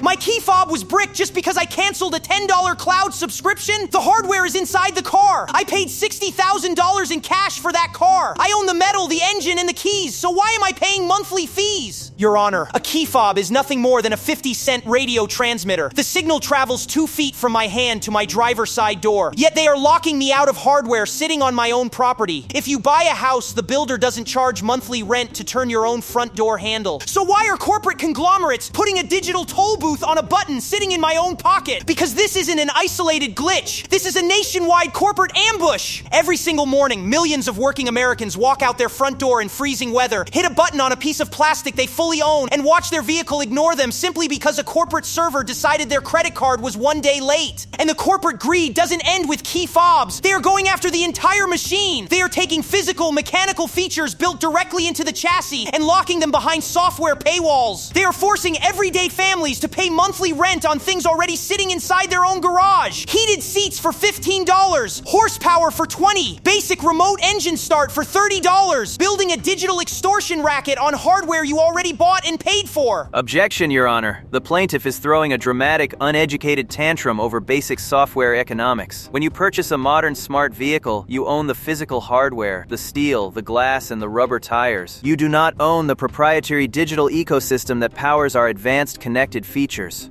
My key fob was bricked just because I canceled a $10 cloud subscription. The hardware is inside the car. I paid $60,000 in cash for that car. I own the metal, the engine, and the keys, so why am I paying monthly fees? Your Honor, a key fob is nothing more than a 50-cent radio transmitter. The signal travels 2 feet from my hand to my driver's side door. Yet they are locking me out of hardware sitting on my own property. If you buy a house, the builder doesn't charge monthly rent to turn your own front door handle. So why are corporate conglomerates putting a digital toll booth on a button sitting in my own pocket? Because this isn't an isolated glitch. This is a nationwide corporate ambush. Every single morning, millions of working Americans walk out their front door in freezing weather, hit a button on a piece of plastic they fully own, and watch their vehicle ignore them simply because a corporate server decided their credit card was 1 day late. And the corporate greed doesn't end with key fobs. They are going after the entire machine. They are taking physical, mechanical features built directly into the chassis and locking them behind software paywalls. They are forcing everyday families to pay monthly rent on things already sitting inside their own garage. Heated seats for $15, horsepower for $20, basic remote engine start for $30, building a digital extortion racket on hardware you already bought and paid for. Objection, Your Honor. The plaintiff is throwing a dramatic, uneducated tantrum over basic software economics. When you purchase a modern smart vehicle, you own the physical hardware, the steel, the glass, and the rubber tires. You do not own the proprietary digital ecosystem that powers our advanced connected features.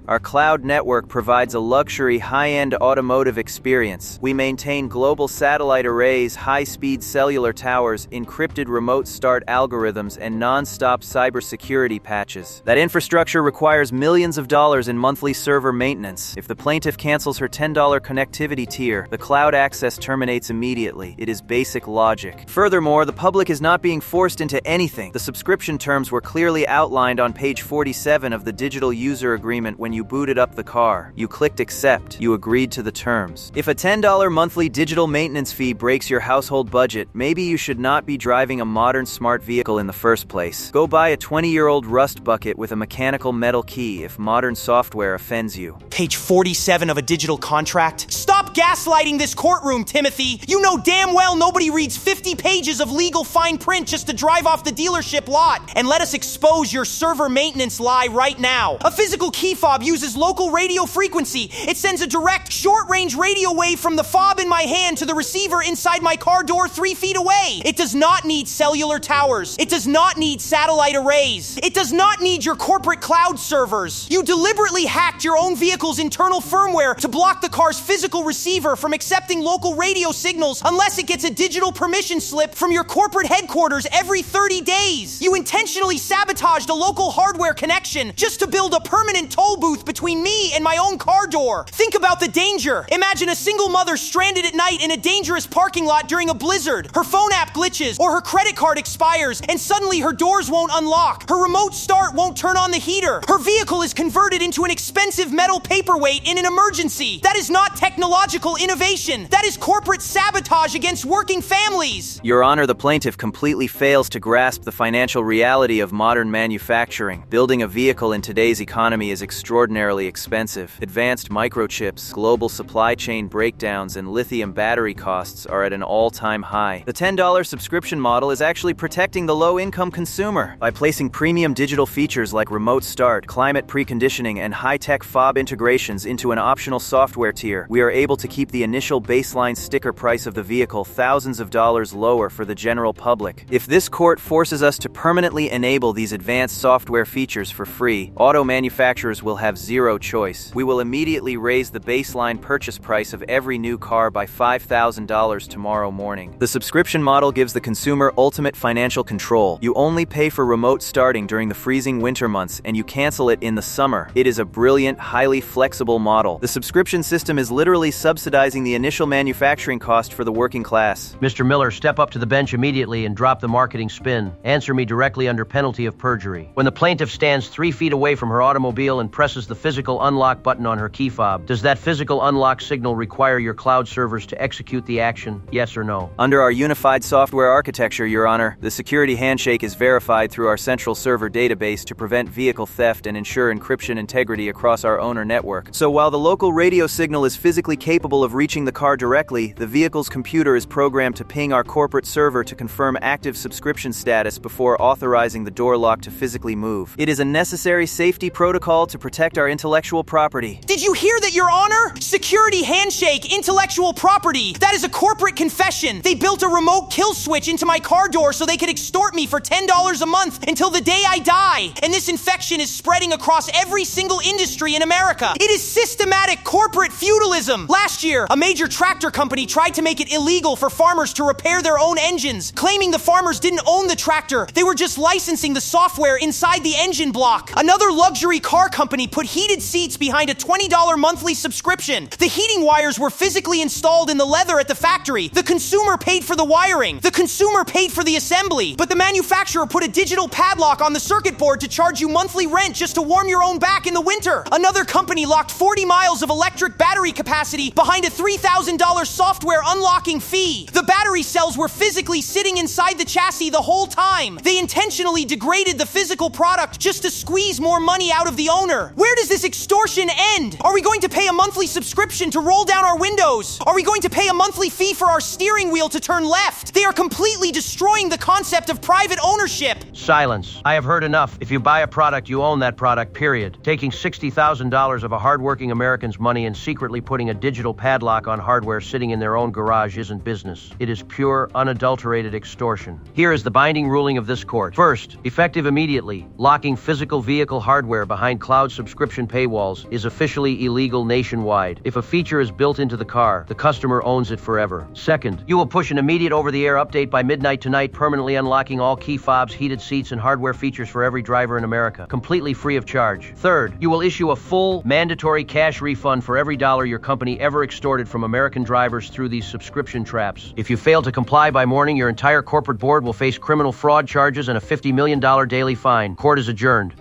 Our cloud network provides a luxury, high-end automotive experience. We maintain global satellite arrays, high-speed cellular towers, encrypted remote start algorithms, and non-stop cybersecurity patches. That infrastructure requires millions of dollars in monthly server maintenance. If the plaintiff cancels her $10 connectivity tier, the cloud access terminates immediately. It is basic logic. Furthermore, the public is not being forced into anything. The subscription terms were clearly outlined on page 47 of the digital user agreement when you booted up the car. You clicked accept. You agreed to the terms. If a $10 monthly digital maintenance fee breaks your household budget, maybe you should not be driving a modern smart vehicle in the first place. Go buy a 20-year-old rust bucket with a mechanical metal key if modern software offends you. Page 47 of a digital contract? Stop gaslighting this courtroom, Timothy! You know damn well nobody reads 50 pages of legal fine print just to drive off the dealership lot. And let us expose your server maintenance lie right now. A physical key fob uses local radio frequency. It sends a direct, short-range radio wave from the fob in my hand to the receiver inside my car door 3 feet away. It does not need cellular towers. It does not need satellite arrays. It does not need your corporate cloud servers. You deliberately hacked your own vehicle's internal firmware to block the car's physical receiver from accepting local radio signals unless it gets a digital permission slip from your corporate headquarters every 30 days. You intentionally sabotaged a local hardware connection just to build a permanent toll booth between me and my own car door. Think about the danger. Imagine a single mother stranded at night in a dangerous parking lot during a blizzard. Her phone app glitches or her credit card expires and suddenly her doors won't unlock. Her remote start won't turn on the heater. Her vehicle is converted into an expensive metal paperweight in an emergency. That is not technological innovation. That is corporate sabotage against working families. Your Honor, the plaintiff completely fails to grasp the financial reality of modern manufacturing. Building a vehicle in today's economy is extraordinarily expensive. Advanced microchips, global supply chain breakdowns, and lithium battery costs are at an all-time high. The $10 subscription model is actually protecting the low-income consumer. By placing premium digital features like remote start, climate preconditioning, and high-tech fob integrations into an optional software tier, we are able to keep the initial baseline sticker price of the vehicle thousands of dollars lower for the general public. If this court forces us to permanently enable these advanced software features for free, auto manufacturers will have zero choice. We will immediately raise the baseline purchase price of every new car by $5,000 tomorrow morning. The subscription model gives the consumer ultimate financial control. You only pay for remote starting during the freezing winter months, and you cancel it in the summer. It is a brilliant, highly flexible model. The subscription system is literally subsidizing the initial manufacturing cost for the working class. Mr. Miller, step up to the bench immediately and drop the marketing spin. Answer me directly under penalty of perjury. When the plaintiff stands 3 feet away from her automobile and presses the physical unlock button on her key fob, does that physical unlock signal require your cloud servers to execute the action? Yes or no? Under our unified software architecture, Your Honor, the security handshake is verified through our central server database to prevent vehicle theft and ensure encryption integrity across our owner network. So while the local radio signal is physically capable incapable of reaching the car directly, the vehicle's computer is programmed to ping our corporate server to confirm active subscription status before authorizing the door lock to physically move. It is a necessary safety protocol to protect our intellectual property. Did you hear that, Your Honor? Security handshake, intellectual property. That is a corporate confession. They built a remote kill switch into my car door so they could extort me for $10 a month until the day I die. And this infection is spreading across every single industry in America. It is systematic corporate feudalism. Last year, a major tractor company tried to make it illegal for farmers to repair their own engines, claiming the farmers didn't own the tractor. They were just licensing the software inside the engine block. Another luxury car company put heated seats behind a $20 monthly subscription. The heating wires were physically installed in the leather at the factory. The consumer paid for the wiring. The consumer paid for the assembly. But the manufacturer put a digital padlock on the circuit board to charge you monthly rent just to warm your own back in the winter. Another company locked 40 miles of electric battery capacity behind a $3,000 software unlocking fee. The battery cells were physically sitting inside the chassis the whole time. They intentionally degraded the physical product just to squeeze more money out of the owner. Where does this extortion end? Are we going to pay a monthly subscription to roll down our windows? Are we going to pay a monthly fee for our steering wheel to turn left? They are completely destroying the concept of private ownership. Silence. I have heard enough. If you buy a product, you own that product, period. Taking $60,000 of a hardworking American's money and secretly putting a digital padlock on hardware sitting in their own garage isn't business. It is pure, unadulterated extortion. Here is the binding ruling of this court. First, effective immediately, locking physical vehicle hardware behind cloud subscription paywalls is officially illegal nationwide. If a feature is built into the car, the customer owns it forever. Second, you will push an immediate over-the-air update by midnight tonight, permanently unlocking all key fobs, heated seats, and hardware features for every driver in America, completely free of charge. Third, you will issue a full, mandatory cash refund for every dollar your company ever extorted from American drivers through these subscription traps. If you fail to comply by morning, your entire corporate board will face criminal fraud charges and a $50 million daily fine. Court is adjourned.